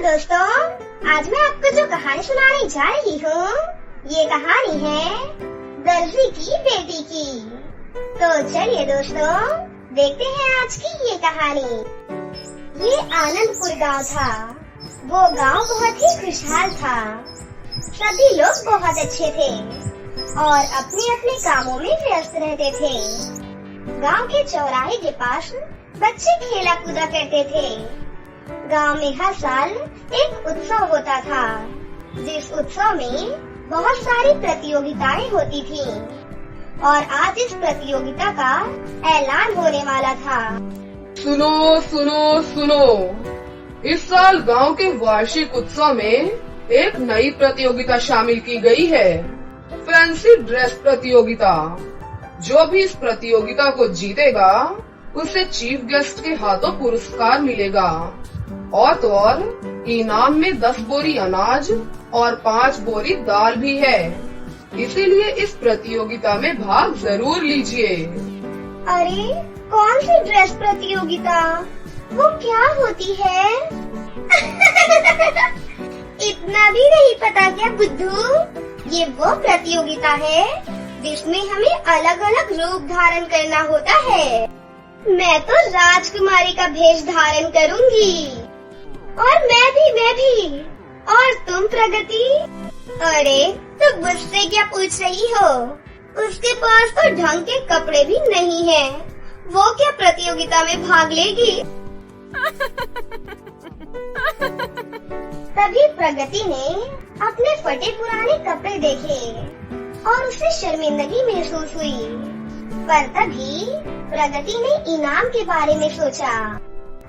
दोस्तों, आज मैं आपको जो कहानी सुनाने जा रही हूँ, ये कहानी है दर्जी की बेटी की। तो चलिए दोस्तों, देखते हैं आज की ये कहानी। ये आनंदपुर गांव था। वो गांव बहुत ही खुशहाल था। सभी लोग बहुत अच्छे थे और अपने अपने कामों में व्यस्त रहते थे। गांव के चौराहे के पास बच्चे खेला कूदा करते थे। गांव में हर साल एक उत्सव होता था, जिस उत्सव में बहुत सारी प्रतियोगिताएं होती थीं और आज इस प्रतियोगिता का ऐलान होने वाला था। सुनो सुनो सुनो, इस साल गांव के वार्षिक उत्सव में एक नई प्रतियोगिता शामिल की गई है, फैंसी ड्रेस प्रतियोगिता। जो भी इस प्रतियोगिता को जीतेगा उसे चीफ गेस्ट के हाथों पुरस्कार मिलेगा और तो और इनाम में 10 बोरी अनाज और 5 बोरी दाल भी है। इसीलिए इस प्रतियोगिता में भाग जरूर लीजिए। अरे कौन सी ड्रेस प्रतियोगिता? वो क्या होती है? इतना भी नहीं पता क्या बुद्धू? ये वो प्रतियोगिता है जिसमें हमें अलग अलग रूप धारण करना होता है। मैं तो राजकुमारी का भेष धारण करूंगी। और मैं भी। और तुम प्रगति? अरे तुम मुझसे क्या पूछ रही हो? उसके पास तो ढंग के कपड़े भी नहीं है, वो क्या प्रतियोगिता में भाग लेगी? तभी प्रगति ने अपने फटे पुराने कपड़े देखे और उसे शर्मिंदगी महसूस हुई। पर तभी प्रगति ने इनाम के बारे में सोचा।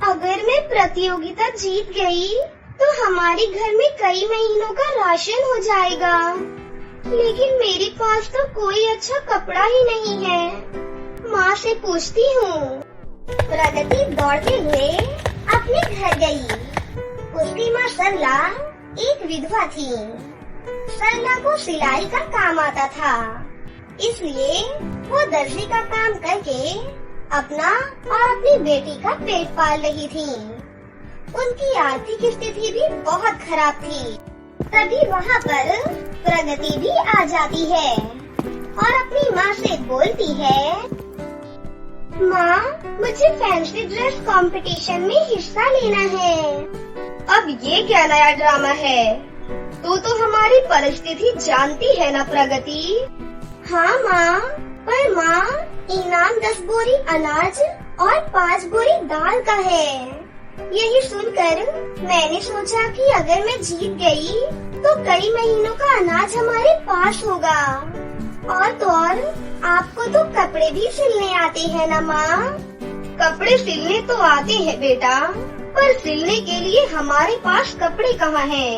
अगर मैं प्रतियोगिता जीत गई तो हमारे घर में कई महीनों का राशन हो जाएगा, लेकिन मेरे पास तो कोई अच्छा कपड़ा ही नहीं है। माँ से पूछती हूँ। प्रगति दौड़ते हुए अपने घर गई। उसकी माँ सरला एक विधवा थी। सरला को सिलाई का काम आता था, इसलिए वो दर्जी का काम करके अपना और अपनी बेटी का पेट पाल रही थी। उनकी आर्थिक स्थिति भी बहुत खराब थी। तभी वहाँ पर प्रगति भी आ जाती है और अपनी माँ से बोलती है, माँ मुझे फैंसी ड्रेस कंपटीशन में हिस्सा लेना है। अब ये क्या नया ड्रामा है? तू तो हमारी परिस्थिति जानती है ना प्रगति? हाँ माँ, पर माँ इनाम 10 बोरी अनाज और 5 बोरी दाल का है। यही सुनकर मैंने सोचा कि अगर मैं जीत गई तो कई महीनों का अनाज हमारे पास होगा। और तो और आपको तो कपड़े भी सिलने आते हैं ना माँ? कपड़े सिलने तो आते हैं बेटा, पर सिलने के लिए हमारे पास कपड़े कहाँ हैं?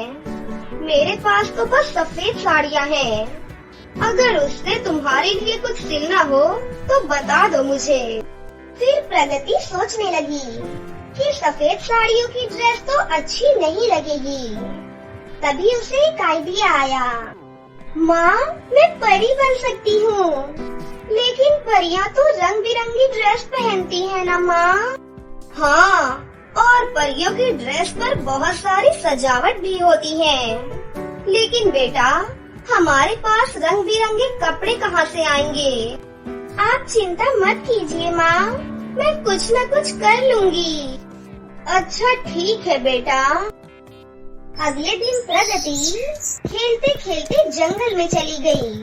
मेरे पास तो बस सफेद साड़ियाँ हैं। अगर उससे तुम्हारे लिए कुछ सिलना हो तो बता दो मुझे। फिर प्रगति सोचने लगी कि सफेद साड़ियों की ड्रेस तो अच्छी नहीं लगेगी। तभी उसे एक आइडिया आया। माँ मैं परी बन सकती हूँ, लेकिन परियां तो रंग बिरंगी ड्रेस पहनती है ना माँ? हाँ, और परियों की ड्रेस पर बहुत सारी सजावट भी होती है। लेकिन बेटा हमारे पास रंग बिरंगे कपड़े कहाँ से आएंगे? आप चिंता मत कीजिए माँ, मैं कुछ न कुछ कर लूंगी। अच्छा ठीक है बेटा। अगले दिन प्रगति खेलते खेलते जंगल में चली गई।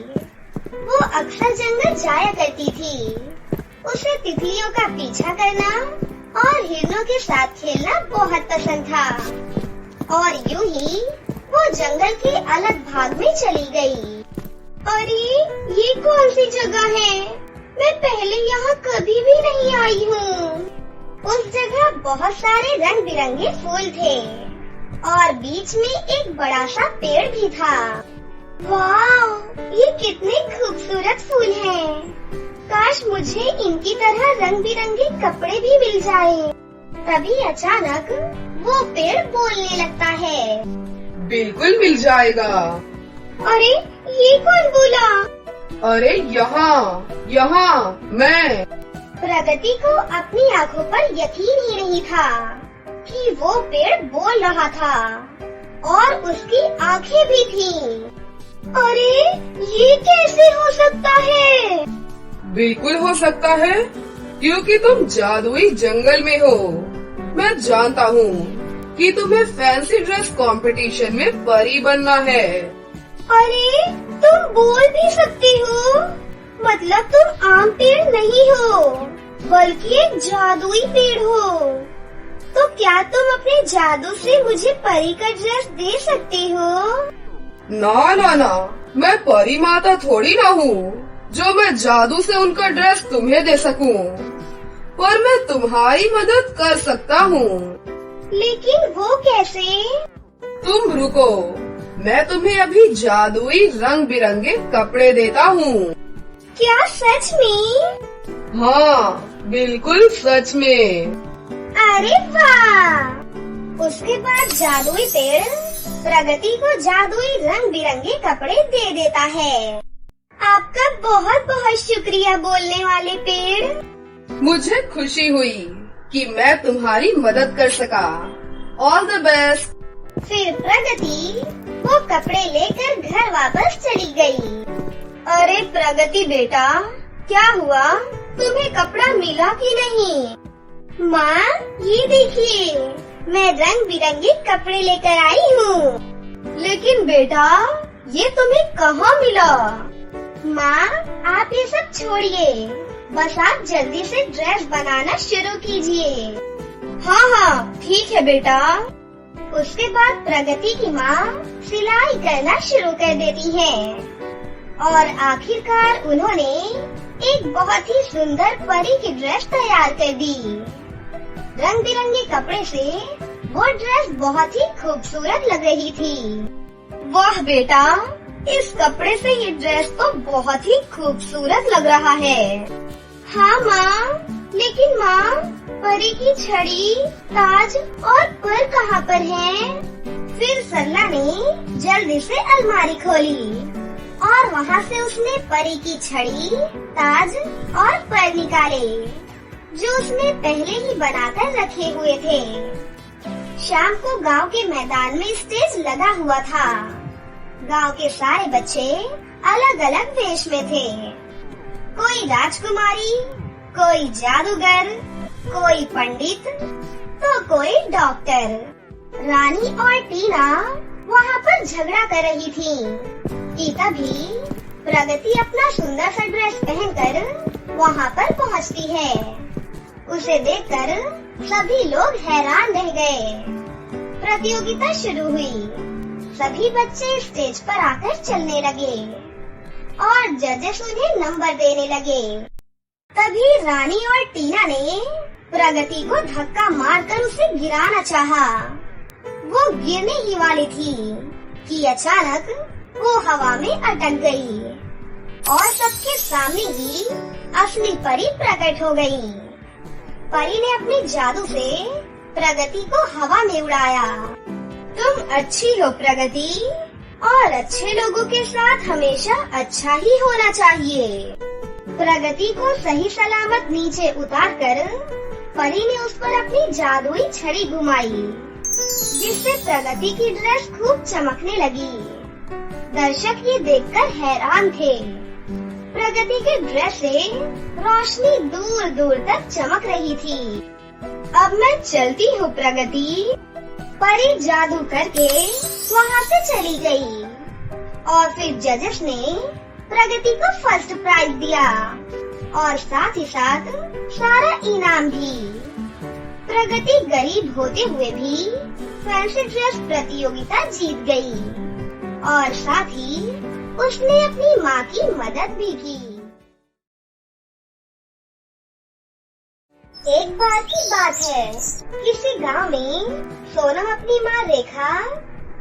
वो अक्सर जंगल जाया करती थी। उसे तितलियों का पीछा करना और हिरणों के साथ खेलना बहुत पसंद था। और यूं ही वो जंगल के अलग भाग में चली गई। अरे ये कौन सी जगह है? मैं पहले यहाँ कभी भी नहीं आई हूँ। उस जगह बहुत सारे रंग बिरंगे फूल थे और बीच में एक बड़ा सा पेड़ भी था। वाह, ये कितने खूबसूरत फूल हैं। काश मुझे इनकी तरह रंग बिरंगे कपड़े भी मिल जाए। तभी अचानक वो पेड़ बोलने लगता है। बिल्कुल मिल जाएगा। अरे ये कौन बोला? अरे यहाँ मैं। प्रगति को अपनी आँखों पर यकीन ही नहीं था। कि वो पेड़ बोल रहा था और उसकी आंखें भी थीं। अरे ये कैसे हो सकता है? बिल्कुल हो सकता है, क्योंकि तुम जादुई जंगल में हो। मैं जानता हूँ कि तुम्हें फैंसी ड्रेस कंपटीशन में परी बनना है। अरे तुम बोल भी सकती हो, मतलब तुम आम पेड़ नहीं हो बल्कि एक जादुई पेड़ हो। तो क्या तुम अपने जादू से मुझे परी का ड्रेस दे सकती हो? ना ना ना, मैं परी माता थोड़ी ना हूँ जो मैं जादू से उनका ड्रेस तुम्हें दे सकूं। पर मैं तुम्हारी मदद कर सकता हूँ। लेकिन वो कैसे? तुम रुको, मैं तुम्हें अभी जादुई रंग बिरंगे कपड़े देता हूँ। क्या सच में? हाँ बिल्कुल सच में। अरे वाह! उसके बाद जादुई पेड़ प्रगति को जादुई रंग बिरंगे कपड़े दे देता है। आपका बहुत बहुत शुक्रिया बोलने वाले पेड़। मुझे खुशी हुई कि मैं तुम्हारी मदद कर सका। All the best. फिर प्रगति वो कपड़े लेकर घर वापस चली गई। अरे प्रगति बेटा, क्या हुआ? तुम्हें कपड़ा मिला कि नहीं? माँ ये देखिए, मैं रंग बिरंगे कपड़े लेकर आई हूँ। लेकिन बेटा ये तुम्हें कहाँ मिला? माँ आप ये सब छोड़िए, बस आप जल्दी से ड्रेस बनाना शुरू कीजिए। हाँ हाँ ठीक है बेटा। उसके बाद प्रगति की माँ सिलाई करना शुरू कर देती है और आखिरकार उन्होंने एक बहुत ही सुंदर परी की ड्रेस तैयार कर दी। रंग बिरंगे कपड़े से वो ड्रेस बहुत ही खूबसूरत लग रही थी। वाह बेटा, इस कपड़े से ये ड्रेस तो बहुत ही खूबसूरत लग रहा है। हाँ माँ, लेकिन माँ परी की छड़ी, ताज और पर कहाँ पर है? फिर सरला ने जल्दी से अलमारी खोली और वहाँ से उसने परी की छड़ी, ताज और पर निकाले जो उसने पहले ही बनाकर रखे हुए थे। शाम को गांव के मैदान में स्टेज लगा हुआ था। गांव के सारे बच्चे अलग अलग वेश में थे। कोई राजकुमारी, कोई जादूगर, कोई पंडित तो कोई डॉक्टर। रानी और टीना वहाँ पर झगड़ा कर रही थी कि तभी प्रगति अपना सुंदर सा ड्रेस पहनकर वहाँ पर पहुँचती है। उसे देखकर सभी लोग हैरान रह गए। प्रतियोगिता शुरू हुई। सभी बच्चे स्टेज पर आकर चलने लगे और जजेस उन्हें नंबर देने लगे। तभी रानी और टीना ने प्रगति को धक्का मारकर उसे गिराना चाहा। वो गिरने ही वाली थी कि अचानक वो हवा में अटक गई और सबके सामने ही असली परी प्रकट हो गई। परी ने अपने जादू से प्रगति को हवा में उड़ाया। तुम अच्छी हो प्रगति, और अच्छे लोगों के साथ हमेशा अच्छा ही होना चाहिए। प्रगति को सही सलामत नीचे उतारकर परी ने उस पर अपनी जादुई छड़ी घुमाई, जिससे प्रगति की ड्रेस खूब चमकने लगी। दर्शक ये देखकर हैरान थे। प्रगति के ड्रेस से रोशनी दूर दूर तक चमक रही थी। अब मैं चलती हूँ प्रगति। परी जादू करके वहाँ से चली गई और फिर जजेस ने प्रगति को फर्स्ट प्राइज दिया और साथ ही साथ सारा इनाम भी। प्रगति गरीब होते हुए भी फैंसी ड्रेस प्रतियोगिता जीत गई और साथ ही उसने अपनी माँ की मदद भी की। एक बार की बात है, किसी गांव में सोनम अपनी माँ रेखा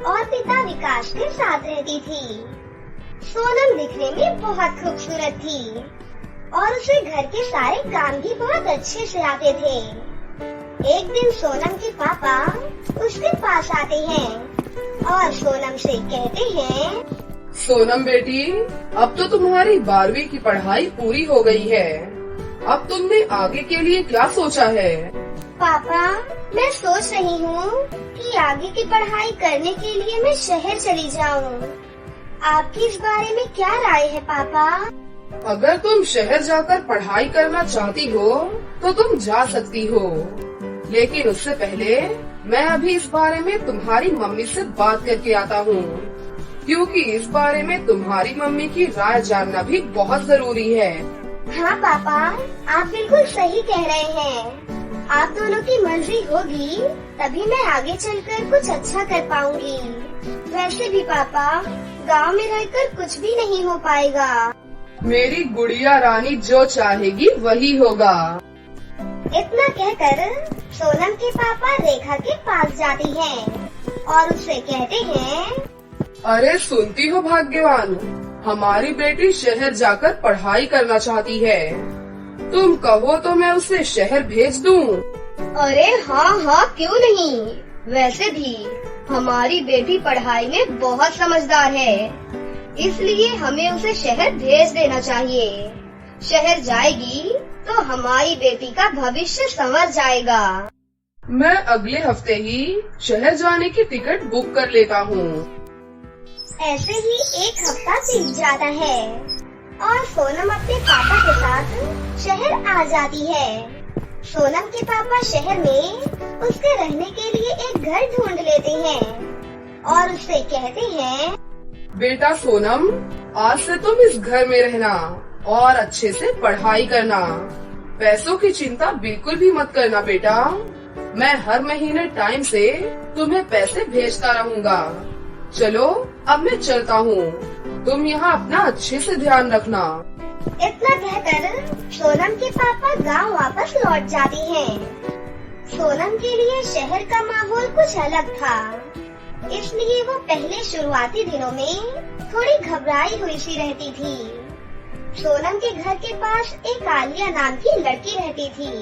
और पिता विकास के साथ रहती थी। सोनम दिखने में बहुत खूबसूरत थी और उसे घर के सारे काम भी बहुत अच्छे से आते थे। एक दिन सोनम के पापा उसके पास आते हैं और सोनम से कहते हैं, सोनम बेटी, अब तो तुम्हारी 12वीं की पढ़ाई पूरी हो गई है। अब तुमने आगे के लिए क्या सोचा है? पापा मैं सोच रही हूँ कि आगे की पढ़ाई करने के लिए मैं शहर चली जाऊँ। आपकी इस बारे में क्या राय है पापा? अगर तुम शहर जाकर पढ़ाई करना चाहती हो तो तुम जा सकती हो, लेकिन उससे पहले मैं अभी इस बारे में तुम्हारी मम्मी से बात करके आता हूँ, क्योंकि इस बारे में तुम्हारी मम्मी की राय जानना भी बहुत जरूरी है। हाँ पापा, आप बिल्कुल सही कह रहे हैं। आप दोनों की मर्जी होगी तभी मैं आगे चलकर कुछ अच्छा कर पाऊंगी। वैसे भी पापा, गांव में रहकर कुछ भी नहीं हो पाएगा। मेरी गुड़िया रानी जो चाहेगी वही होगा। इतना कहकर सोनम के पापा रेखा के पास जाती हैं और उससे कहते हैं, अरे सुनती हो भाग्यवान, हमारी बेटी शहर जाकर पढ़ाई करना चाहती है। तुम कहो तो मैं उसे शहर भेज दूं। अरे हाँ, क्यों नहीं। वैसे भी हमारी बेटी पढ़ाई में बहुत समझदार है, इसलिए हमें उसे शहर भेज देना चाहिए। शहर जाएगी तो हमारी बेटी का भविष्य संवर जाएगा। मैं अगले हफ्ते ही शहर जाने की टिकट बुक कर लेता हूँ। ऐसे ही एक हफ्ता बीत जाता है और सोनम अपने पापा के साथ शहर आ जाती है। सोनम के पापा शहर में उसके रहने के लिए एक घर ढूंढ लेते हैं और उससे कहते हैं, बेटा सोनम, आज से तुम इस घर में रहना और अच्छे से पढ़ाई करना। पैसों की चिंता बिल्कुल भी मत करना बेटा। मैं हर महीने टाइम से तुम्हें पैसे भेजता रहूँगा। चलो अब मैं चलता हूँ, तुम यहाँ अपना अच्छे से ध्यान रखना। इतना कहकर सोनम के पापा गांव वापस लौट जाती हैं। सोनम के लिए शहर का माहौल कुछ अलग था, इसलिए वो पहले शुरुआती दिनों में थोड़ी घबराई हुई सी रहती थी। सोनम के घर के पास एक आलिया नाम की लड़की रहती थी।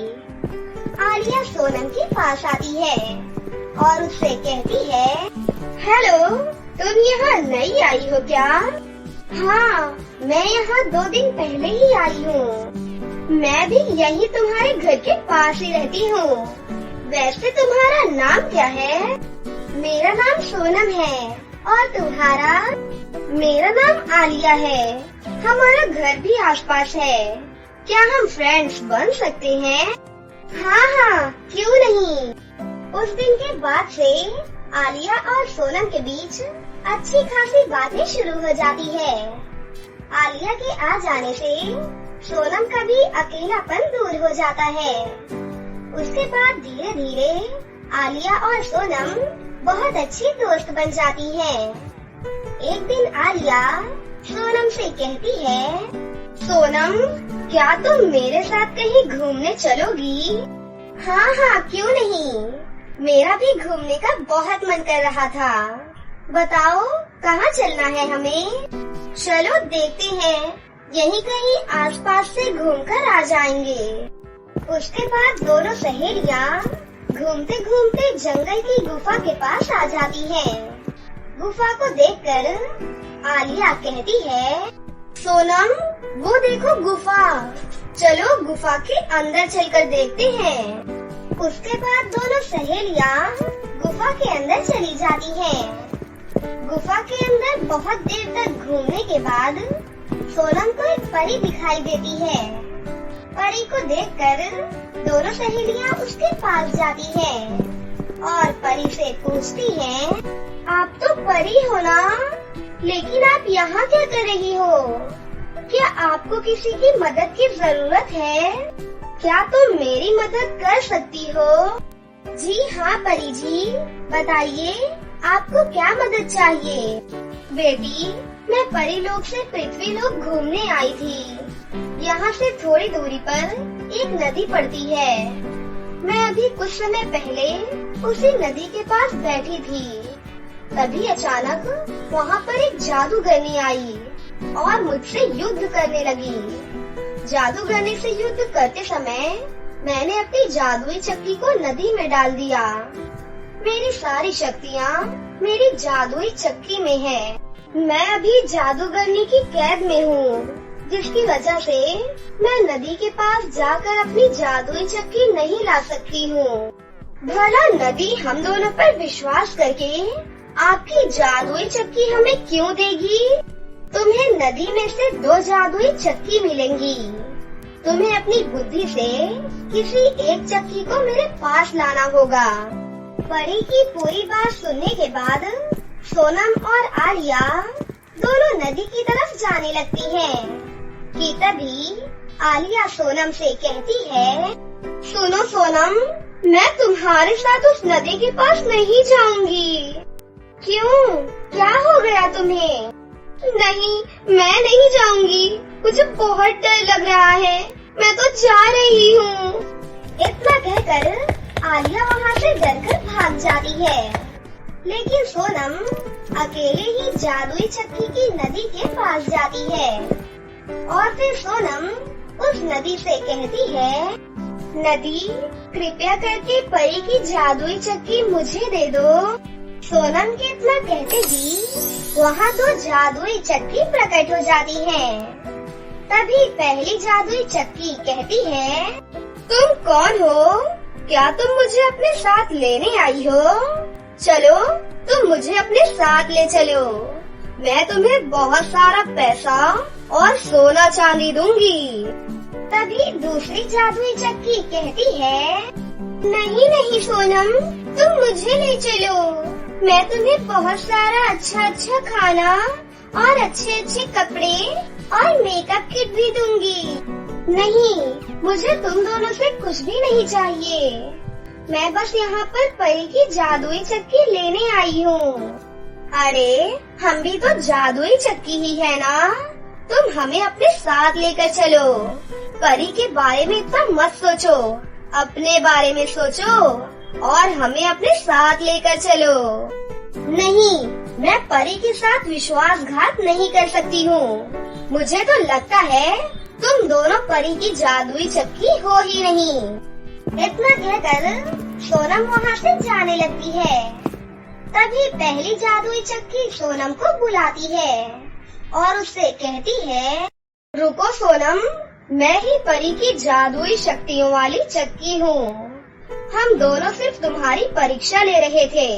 आलिया सोनम के पास आती है और उससे कहती है, हेलो, तुम यहाँ नई आई हो क्या? हाँ, मैं यहाँ 2 दिन पहले ही आई हूँ। मैं भी यही तुम्हारे घर के पास ही रहती हूँ। वैसे तुम्हारा नाम क्या है? मेरा नाम सोनम है। और तुम्हारा? मेरा नाम आलिया है। हमारा घर भी आसपास है। क्या हम फ्रेंड्स बन सकते हैं? हाँ, क्यों नहीं। उस दिन के बाद से आलिया और सोनम के बीच अच्छी खासी बातें शुरू हो जाती है। आलिया के आ जाने से सोनम का भी अकेलापन दूर हो जाता है। उसके बाद धीरे धीरे आलिया और सोनम बहुत अच्छी दोस्त बन जाती हैं। एक दिन आलिया सोनम से कहती है, सोनम, क्या तुम मेरे साथ कहीं घूमने चलोगी? हाँ, क्यों नहीं। मेरा भी घूमने का बहुत मन कर रहा था। बताओ कहाँ चलना है हमें? चलो देखते हैं, यहीं कहीं आसपास से घूमकर आ जाएंगे। उसके बाद दोनों सहेलियाँ घूमते घूमते जंगल की गुफा के पास आ जाती हैं। गुफा को देखकर आलिया कहती है, सोनम, वो देखो गुफा। चलो गुफा के अंदर चलकर देखते हैं। उसके बाद दोनों सहेलियाँ गुफा के अंदर चली जाती हैं। गुफा के अंदर बहुत देर तक घूमने के बाद सोनम को एक परी दिखाई देती है। परी को देखकर दोनों सहेलियाँ उसके पास जाती हैं और परी से पूछती हैं, आप तो परी हो ना, लेकिन आप यहाँ क्या कर रही हो? क्या आपको किसी की मदद की जरूरत है? क्या तुम मेरी मदद कर सकती हो? जी हाँ परी जी, बताइए आपको क्या मदद चाहिए? बेटी, मैं परी लोक से पृथ्वी लोक घूमने आई थी। यहाँ से थोड़ी दूरी पर एक नदी पड़ती है। मैं अभी कुछ समय पहले उसी नदी के पास बैठी थी। तभी अचानक वहाँ पर एक जादूगरनी आई और मुझसे युद्ध करने लगी। जादूगरनी से युद्ध करते समय मैंने अपनी जादुई चक्की को नदी में डाल दिया। मेरी सारी शक्तियाँ मेरी जादुई चक्की में है। मैं अभी जादूगरनी की कैद में हूँ, जिसकी वजह से मैं नदी के पास जाकर अपनी जादुई चक्की नहीं ला सकती हूँ। भला नदी हम दोनों पर विश्वास करके आपकी जादुई चक्की हमें क्यों देगी? तुम्हें नदी में से 2 जादुई चक्की मिलेंगी। तुम्हें अपनी बुद्धि से किसी एक चक्की को मेरे पास लाना होगा। परी की पूरी बात सुनने के बाद सोनम और आलिया दोनों नदी की तरफ जाने लगती हैं। कि तभी आलिया सोनम से कहती है, सुनो सोनम, मैं तुम्हारे साथ उस नदी के पास नहीं जाऊंगी। क्यों? क्या हो गया तुम्हें? नहीं, मैं नहीं जाऊंगी। मुझे बहुत डर लग रहा है। मैं तो जा रही हूँ। इतना कहकर आलिया वहाँ से डरकर भाग जाती है। लेकिन सोनम अकेले ही जादुई चक्की की नदी के पास जाती है और फिर सोनम उस नदी से कहती है, नदी, कृपया करके परी की जादुई चक्की मुझे दे दो। सोनम के इतना कहते ही वहाँ 2 जादुई चक्की प्रकट हो जाती हैं। तभी पहली जादुई चक्की कहती है, तुम कौन हो? क्या तुम मुझे अपने साथ लेने आई हो? चलो, तुम मुझे अपने साथ ले चलो। मैं तुम्हें बहुत सारा पैसा और सोना चांदी दूंगी। तभी दूसरी जादुई चक्की कहती है, नहीं नहीं सोनम, तुम मुझे ले चलो। मैं तुम्हें बहुत सारा अच्छा खाना और अच्छे कपड़े और मेकअप किट भी दूंगी। नहीं, मुझे तुम दोनों से कुछ भी नहीं चाहिए। मैं बस यहाँ पर परी की जादुई चक्की लेने आई हूँ। अरे, हम भी तो जादुई चक्की ही है ना। तुम हमें अपने साथ लेकर चलो। परी के बारे में इतना मत सोचो, अपने बारे में सोचो और हमें अपने साथ लेकर चलो। नहीं, मैं परी के साथ विश्वासघात नहीं कर सकती हूँ। मुझे तो लगता है तुम दोनों परी की जादुई चक्की हो ही नहीं। इतना कहकर सोनम वहाँ से जाने लगती है। तभी पहली जादुई चक्की सोनम को बुलाती है और उससे कहती है, रुको सोनम, मैं ही परी की जादुई शक्तियों वाली चक्की हूँ। हम दोनों सिर्फ तुम्हारी परीक्षा ले रहे थे।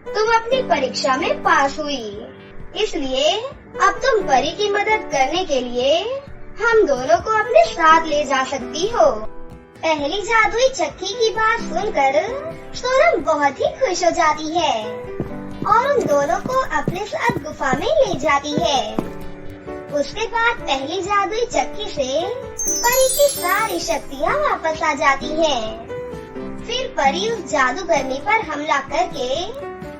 तुम अपनी परीक्षा में पास हुई, इसलिए अब तुम परी की मदद करने के लिए हम दोनों को अपने साथ ले जा सकती हो। पहली जादुई चक्की की बात सुनकर सोनम बहुत ही खुश हो जाती है और उन दोनों को अपने साथ गुफा में ले जाती है। उसके बाद पहली जादुई चक्की से परी की सारी शक्तियाँ वापस आ जाती हैं। फिर परी उस जादूगरनी पर हमला करके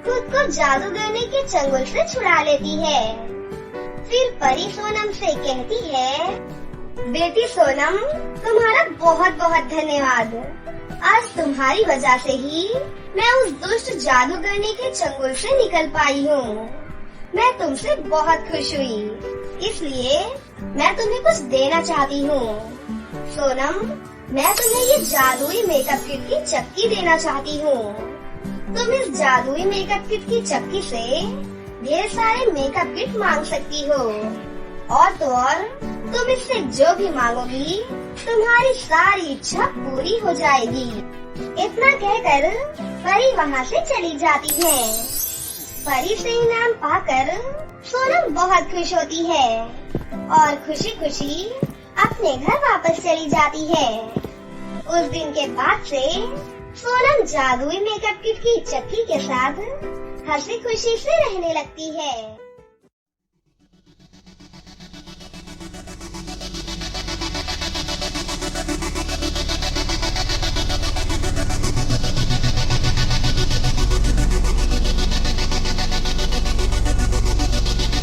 खुद को जादूगरनी के चंगुल से छुड़ा लेती है। फिर परी सोनम से कहती है, बेटी सोनम, तुम्हारा बहुत बहुत धन्यवाद। आज तुम्हारी वजह से ही मैं उस दुष्ट जादूगरनी के चंगुल से निकल पाई हूँ। मैं तुमसे बहुत खुश हुई, इसलिए मैं तुम्हें कुछ देना चाहती हूँ। सोनम, मैं तुम्हें ये जादुई मेकअप किट की चक्की देना चाहती हूँ। तुम इस जादुई मेकअप किट की चक्की से ढेर सारे मेकअप किट मांग सकती हो और तो और तुम इससे जो भी मांगोगी तुम्हारी सारी इच्छा पूरी हो जाएगी। इतना कहकर परी वहाँ से चली जाती है। परी से इनाम पाकर सोनम बहुत खुश होती है और खुशी खुशी अपने घर वापस चली जाती है। उस दिन के बाद से सोनम जादुई मेकअप किट की चक्की के साथ हंसी खुशी से रहने लगती है।